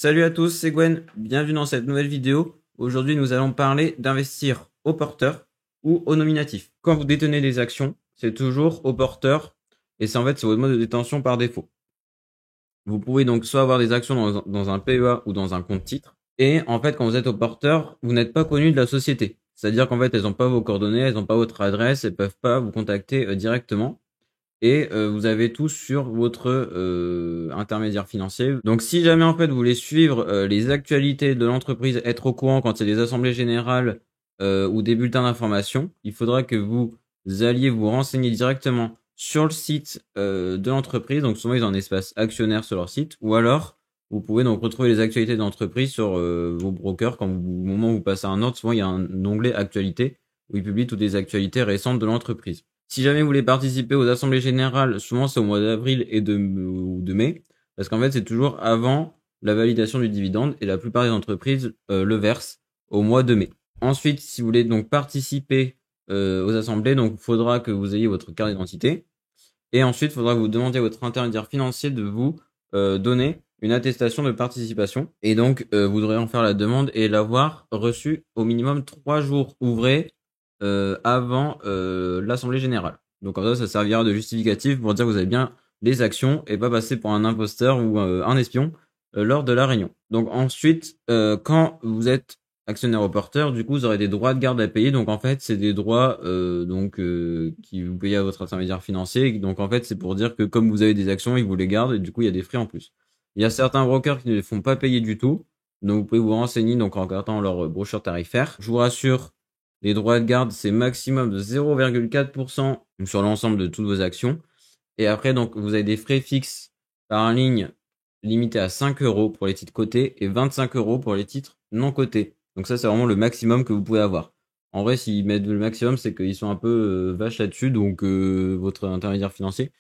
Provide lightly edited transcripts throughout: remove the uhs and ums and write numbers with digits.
Salut à tous, c'est Gwen, bienvenue dans cette nouvelle vidéo. Aujourd'hui, nous allons parler d'investir au porteur ou au nominatif. Quand vous détenez des actions, c'est toujours au porteur et c'est votre mode de détention par défaut. Vous pouvez donc soit avoir des actions dans un PEA ou dans un compte titre. Et en fait, quand vous êtes au porteur, vous n'êtes pas connu de la société. C'est-à-dire qu'en fait, elles n'ont pas vos coordonnées, elles n'ont pas votre adresse, elles peuvent pas vous contacter directement. Et vous avez tout sur votre intermédiaire financier. Donc si jamais en fait vous voulez suivre les actualités de l'entreprise, être au courant quand il y a des assemblées générales ou des bulletins d'information, il faudra que vous alliez vous renseigner directement sur le site de l'entreprise. Donc souvent ils ont un espace actionnaire sur leur site, ou alors vous pouvez donc retrouver les actualités de l'entreprise sur vos brokers. Au moment où vous passez un ordre, souvent il y a un onglet actualités où ils publient toutes les actualités récentes de l'entreprise. Si jamais vous voulez participer aux assemblées générales, souvent c'est au mois d'avril et de mai, parce qu'en fait c'est toujours avant la validation du dividende et la plupart des entreprises le versent au mois de mai. Ensuite, si vous voulez donc participer aux assemblées, donc il faudra que vous ayez votre carte d'identité et ensuite il faudra que vous demandiez à votre intermédiaire financier de vous donner une attestation de participation et donc vous devrez en faire la demande et l'avoir reçue au minimum 3 jours ouvrés avant l'assemblée générale. Donc comme ça servira de justificatif pour dire que vous avez bien les actions et pas passer pour un imposteur ou un espion lors de la réunion. Donc ensuite, quand vous êtes actionnaire au porteur, du coup vous aurez des droits de garde à payer. Donc en fait c'est des droits qui vous payez à votre intermédiaire financier. Donc en fait c'est pour dire que comme vous avez des actions, ils vous les gardent et du coup il y a des frais en plus. Il y a certains brokers qui ne les font pas payer du tout. Donc vous pouvez vous renseigner donc en regardant leur brochure tarifaire. Je vous rassure, les droits de garde, c'est maximum de 0,4% sur l'ensemble de toutes vos actions. Et après, donc, vous avez des frais fixes par ligne limités à 5 euros pour les titres cotés et 25 euros pour les titres non cotés. Donc ça, c'est vraiment le maximum que vous pouvez avoir. En vrai, s'ils mettent le maximum, c'est qu'ils sont un peu vaches là-dessus, donc votre intermédiaire financier.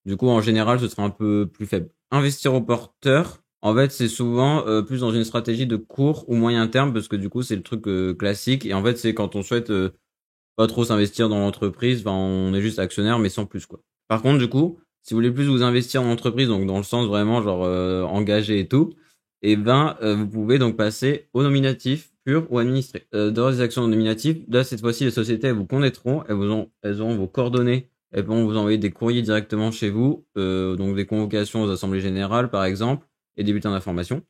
Du coup, en général, ce sera un peu plus faible. Investir au porteur, en fait, c'est souvent plus dans une stratégie de court ou moyen terme parce que du coup, c'est le truc classique. Et en fait, c'est quand on souhaite pas trop s'investir dans l'entreprise, enfin, on est juste actionnaire, mais sans plus, quoi. Par contre, du coup, si vous voulez plus vous investir dans l'entreprise, donc dans le sens vraiment genre engagé et tout, et vous pouvez donc passer au nominatif pur ou administré. Dans les actions nominatives, là, cette fois-ci, les sociétés, elles vous connaîtront, elles auront vos coordonnées. Elles vont vous envoyer des courriers directement chez vous, donc des convocations aux assemblées générales par exemple, et des bulletins d'information.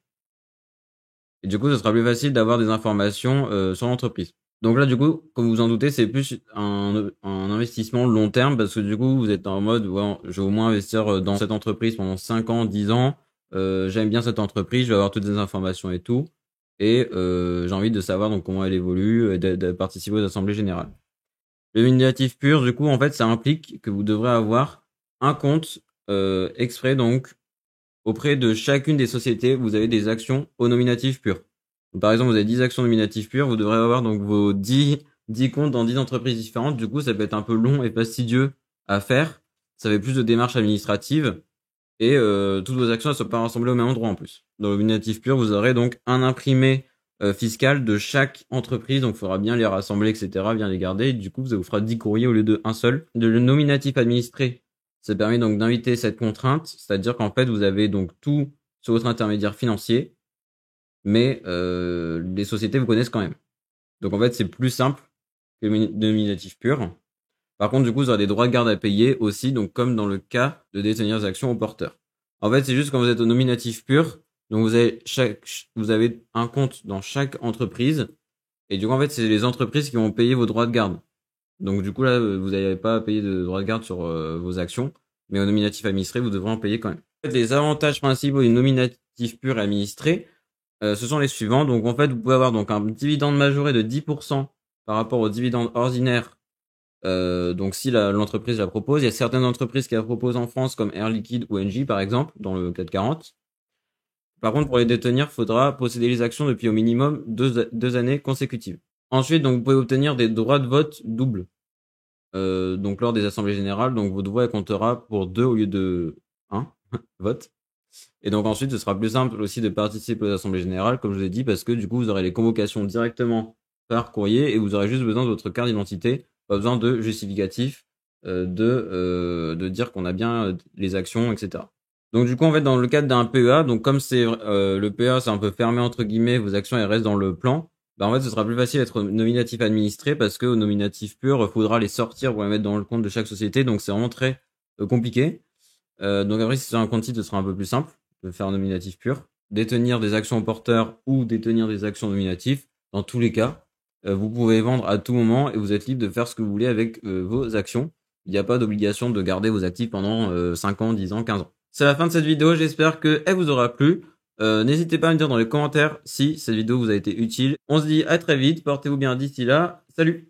Et du coup, ce sera plus facile d'avoir des informations sur l'entreprise. Donc là, du coup, comme vous en doutez, c'est plus un investissement long terme parce que du coup, vous êtes en mode, ouais, je vais au moins investir dans cette entreprise pendant 5 ans, 10 ans. J'aime bien cette entreprise, je vais avoir toutes les informations et tout. Et j'ai envie de savoir donc comment elle évolue et de participer aux assemblées générales. Le nominatif pur, du coup, en fait, ça implique que vous devrez avoir un compte exprès, donc, auprès de chacune des sociétés, vous avez des actions au nominatif pur. Donc, par exemple, vous avez 10 actions nominatives pures, vous devrez avoir donc vos 10 comptes dans 10 entreprises différentes. Du coup, ça peut être un peu long et fastidieux à faire. Ça fait plus de démarches administratives. Et toutes vos actions ne sont pas rassemblées au même endroit en plus. Dans le nominatif pur, vous aurez donc un imprimé fiscal de chaque entreprise, donc il faudra bien les rassembler, etc., bien les garder. Et du coup, ça vous fera 10 courriers au lieu de un seul. Le nominatif administré, ça permet donc d'inviter cette contrainte, c'est-à-dire qu'en fait, vous avez donc tout sur votre intermédiaire financier, mais les sociétés vous connaissent quand même. Donc en fait, c'est plus simple que le nominatif pur. Par contre, du coup, vous aurez des droits de garde à payer aussi, donc comme dans le cas de détenir des actions au porteur. En fait, c'est juste quand vous êtes au nominatif pur, donc vous avez un compte dans chaque entreprise, et du coup, en fait, c'est les entreprises qui vont payer vos droits de garde. Donc du coup, là, vous n'avez pas à payer de droits de garde sur vos actions, mais au nominatif administré, vous devrez en payer quand même. En fait, les avantages principaux du nominatif pur et administré, ce sont les suivants. Donc en fait, vous pouvez avoir donc un dividende majoré de 10% par rapport au dividende ordinaire. Donc si l'entreprise la propose, il y a certaines entreprises qui la proposent en France comme Air Liquide ou Engie par exemple dans le 440. Par contre, pour les détenir, il faudra posséder les actions depuis au minimum 2 années consécutives. Ensuite, donc vous pouvez obtenir des droits de vote doubles. Donc lors des assemblées générales, donc votre voix comptera pour 2 au lieu de 1 vote. Et donc ensuite, ce sera plus simple aussi de participer aux assemblées générales, comme je vous ai dit, parce que du coup, vous aurez les convocations directement par courrier et vous aurez juste besoin de votre carte d'identité, pas besoin de justificatif de dire qu'on a bien les actions, etc. Donc du coup, en fait, dans le cadre d'un PEA, donc comme c'est le PEA, c'est un peu fermé entre guillemets, vos actions elles restent dans le plan. Bah en fait, ce sera plus facile d'être nominatif administré parce que au nominatif pur, il faudra les sortir pour les mettre dans le compte de chaque société. Donc c'est vraiment très compliqué. Donc après, si c'est un compte titre, ce sera un peu plus simple de faire un nominatif pur. Détenir des actions au porteur ou détenir des actions nominatifs, dans tous les cas, vous pouvez vendre à tout moment et vous êtes libre de faire ce que vous voulez avec vos actions. Il n'y a pas d'obligation de garder vos actifs pendant 5 ans, 10 ans, 15 ans. C'est la fin de cette vidéo, j'espère qu'elle vous aura plu. N'hésitez pas à me dire dans les commentaires si cette vidéo vous a été utile. On se dit à très vite, portez-vous bien d'ici là, salut!